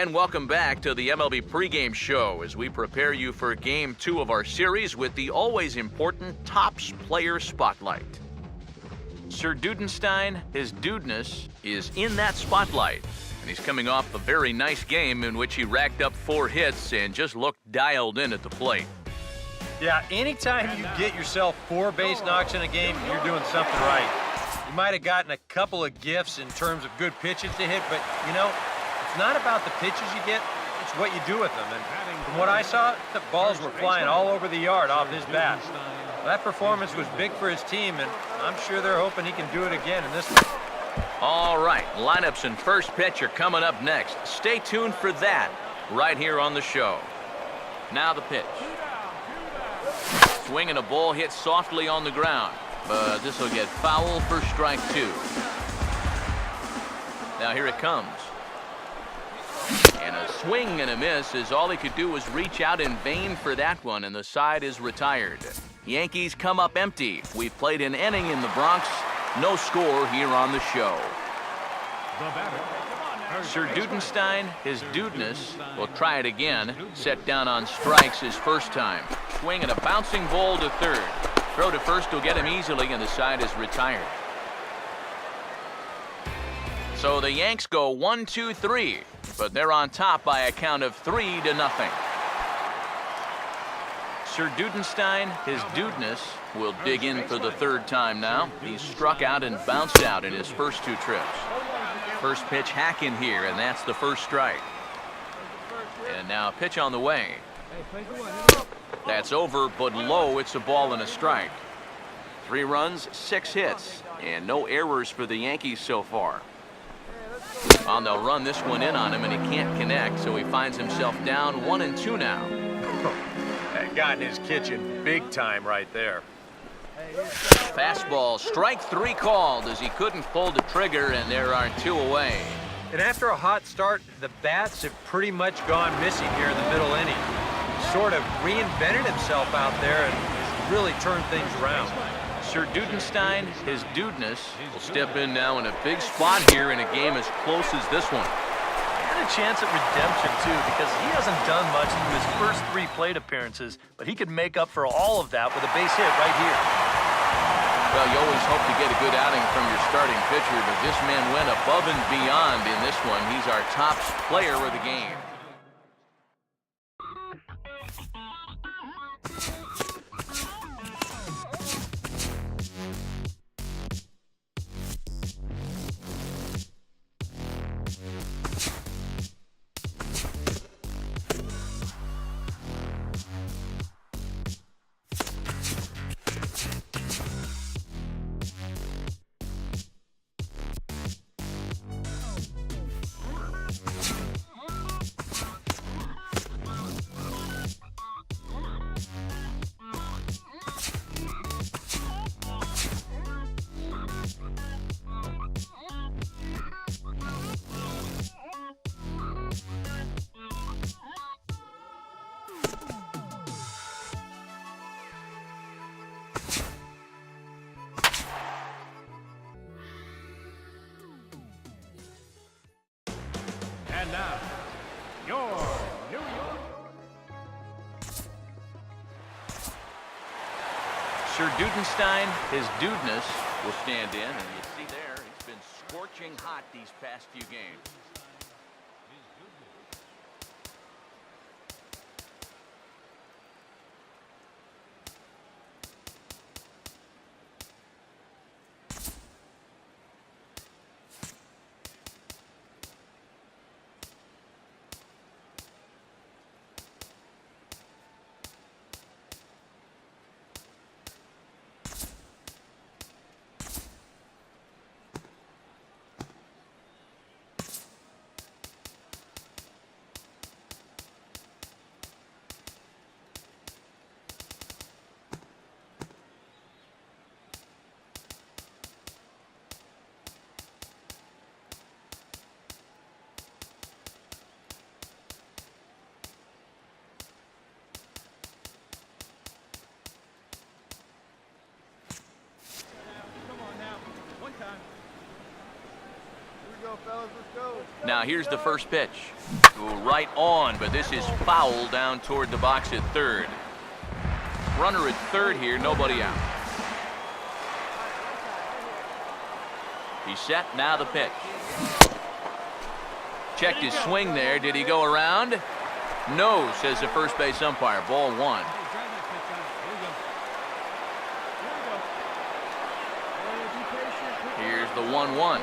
And welcome back to the MLB pregame show as we prepare you for Game 2 of our series with the always important Topps Player Spotlight. Sir Dudenstein, his dudeness, is in that spotlight. And he's coming off a very nice game in which he racked up 4 hits and just looked dialed in at the plate. Yeah, anytime you get yourself 4 base knocks in a game, you're doing something right. You might have gotten a couple of gifts in terms of good pitches to hit, but, you know, it's not about the pitches you get, it's what you do with them. And from what I saw, the balls were flying all over the yard off his bat. That performance was big for his team, and I'm sure they're hoping he can do it again in this one. All right, lineups and first pitch are coming up next. Stay tuned for that right here on the show. Now the pitch. Swing and a ball hit softly on the ground, but this will get foul for strike 2. Now here it comes. And a swing and a miss as all he could do was reach out in vain for that one, and the side is retired. Yankees come up empty. We've played an inning in the Bronx. No score here on the show. Sir Dudenstein, his dudeness, will try it again. Set down on strikes his first time. Swing and a bouncing ball to third. Throw to first will get him easily, and the side is retired. So the Yanks go 1-2-3, but they're on top by a count of 3-0. Sir Dudenstein, his dudeness, will dig in for the third time now. He's struck out and bounced out in his first 2 trips. First pitch hack in here, and that's the first strike. And now a pitch on the way. That's over, but low. It's a ball and a strike. 3 runs, 6 hits, and no errors for the Yankees so far. And they'll run this one in on him, and he can't connect, so he finds himself down 1-2 now. That got in his kitchen big time right there. Fastball, strike 3 called as he couldn't pull the trigger, and there are 2 away. And after a hot start, the bats have pretty much gone missing here in the middle inning. Sort of reinvented himself out there and has really turned things around. Sir Dudenstein, his dudeness, will step in now in a big spot here in a game as close as this one. A chance at redemption too, because he hasn't done much through his first 3 plate appearances, but he could make up for all of that with a base hit right here. Well, you always hope to get a good outing from your starting pitcher, but this man went above and beyond in this one. He's our top player of the game. And now, your New York. Sir Dudenstein, his dudeness, will stand in, and you see there, it's been scorching hot these past few games. here's the first pitch. Ooh, right on, but this is foul down toward the box at third. Runner at third here, nobody out. He's set, now the pitch. Checked his swing there. Did he go around? No, says the first base umpire. Ball one. Here's the 1-1.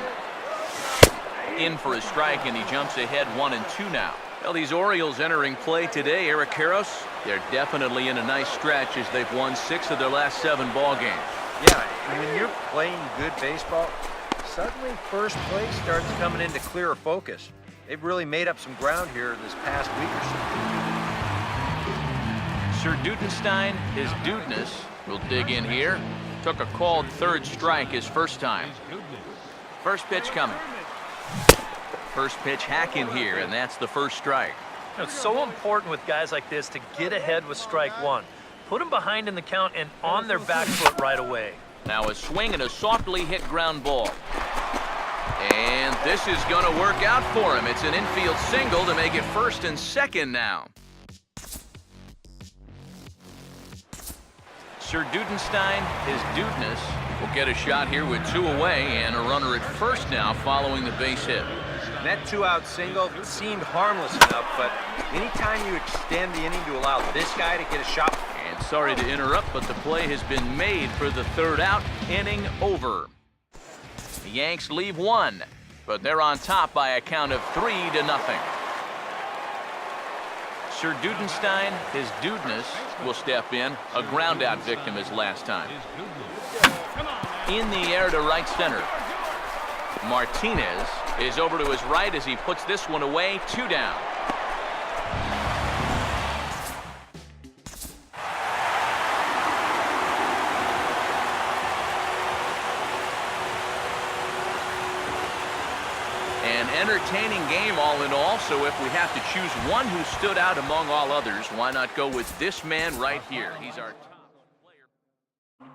In for a strike, and he jumps ahead 1-2 now. Well, these Orioles entering play today, Eric Karros, they're definitely in a nice stretch as they've won 6 of their last 7 ball games. Yeah, when you're playing good baseball, suddenly first place starts coming into clearer focus. They've really made up some ground here this past week or so. Sir Dudenstein, his dudeness, will dig in here. Took a called third strike his first time. First pitch coming. First pitch hack in here, and that's the first strike. You know, it's so important with guys like this to get ahead with strike one. Put them behind in the count and on their back foot right away. Now a swing and a softly hit ground ball. And this is going to work out for him. It's an infield single to make it first and second now. Sir Dudenstein, his dudeness, will get a shot here with 2 away and a runner at first now following the base hit. That 2-out single seemed harmless enough, but anytime you extend the inning to allow this guy to get a shot. And sorry to interrupt, but the play has been made for the 3rd out. Inning over. The Yanks leave 1, but they're on top by a count of 3-0. Sir Dudenstein, his dudeness, will step in. A ground-out victim as last time. In the air to right center. Martinez is over to his right as he puts this one away. 2 down. An entertaining game all in all, so if we have to choose one who stood out among all others, why not go with this man right here? He's our top player.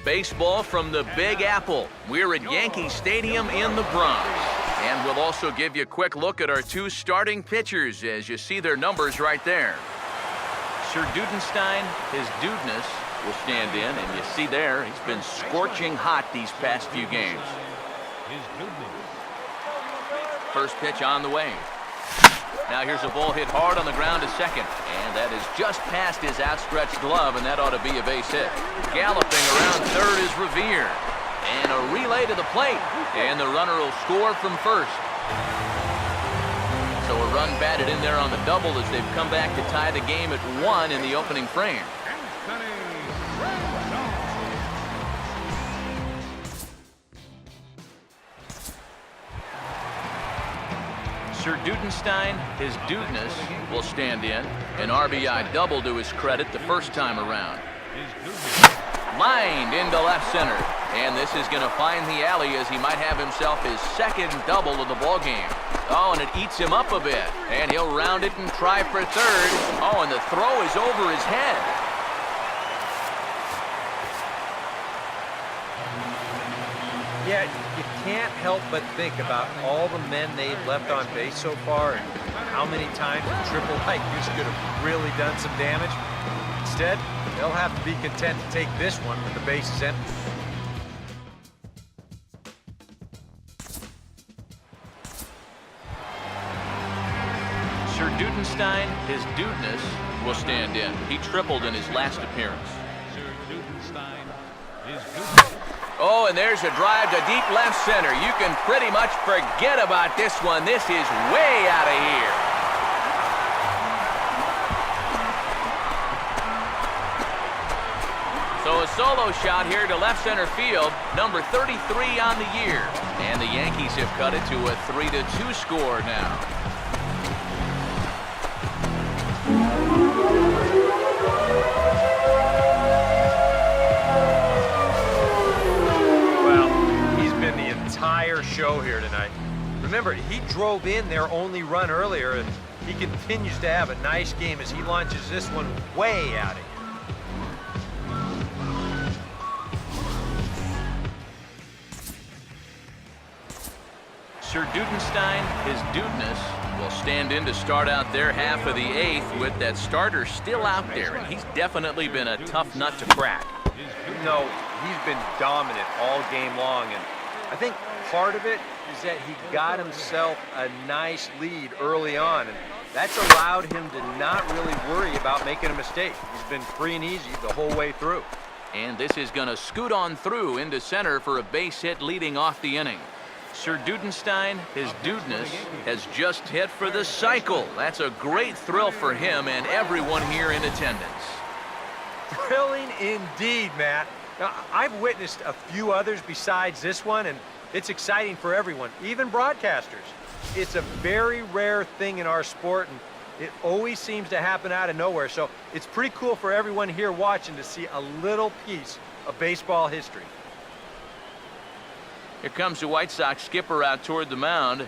Baseball from the Big Apple. We're at Yankee Stadium in the Bronx. And we'll also give you a quick look at our two starting pitchers as you see their numbers right there. Sir Dudenstein, his dudeness, will stand in, and you see there, he's been scorching hot these past few games. First pitch on the way. Now here's a ball hit hard on the ground to second, and that is just past his outstretched glove, and that ought to be a base hit. Galloping around third is Revere, and a relay to the plate, and the runner will score from first. So a run batted in there on the double as they've come back to tie the game at 1 in the opening frame. Sir Dudenstein, his dudeness, will stand in. An RBI double to his credit the first time around. Lined into left center. And this is going to find the alley as he might have himself his second double of the ball game. Oh, and it eats him up a bit. And he'll round it and try for third. Oh, and the throw is over his head. Yeah, you can't help but think about all the men they've left on base so far and how many times a triple like this could have really done some damage. Instead, they'll have to be content to take this one with the bases empty. Sir Dudenstein, his dudeness, will stand in. He tripled in his last appearance. Oh, and there's a drive to deep left center. You can pretty much forget about this one. This is way out of here. So a solo shot here to left center field, number 33 on the year. And the Yankees have cut it to a 3-2 score now. Entire show here tonight. Remember, he drove in their only run earlier, and he continues to have a nice game as he launches this one way out of here. Sir Dudenstein, his dudeness, will stand in to start out their half of the 8th with that starter still out there, and he's definitely been a tough nut to crack. No, he's been dominant all game long, and I think part of it is that he got himself a nice lead early on, and that's allowed him to not really worry about making a mistake. He's been free and easy the whole way through. And this is going to scoot on through into center for a base hit leading off the inning. Sir Dudenstein, his dudeness, has just hit for the cycle. That's a great thrill for him and everyone here in attendance. Thrilling indeed, Matt. Now, I've witnessed a few others besides this one, and it's exciting for everyone, even broadcasters. It's a very rare thing in our sport, and it always seems to happen out of nowhere. So it's pretty cool for everyone here watching to see a little piece of baseball history. Here comes the White Sox skipper out toward the mound.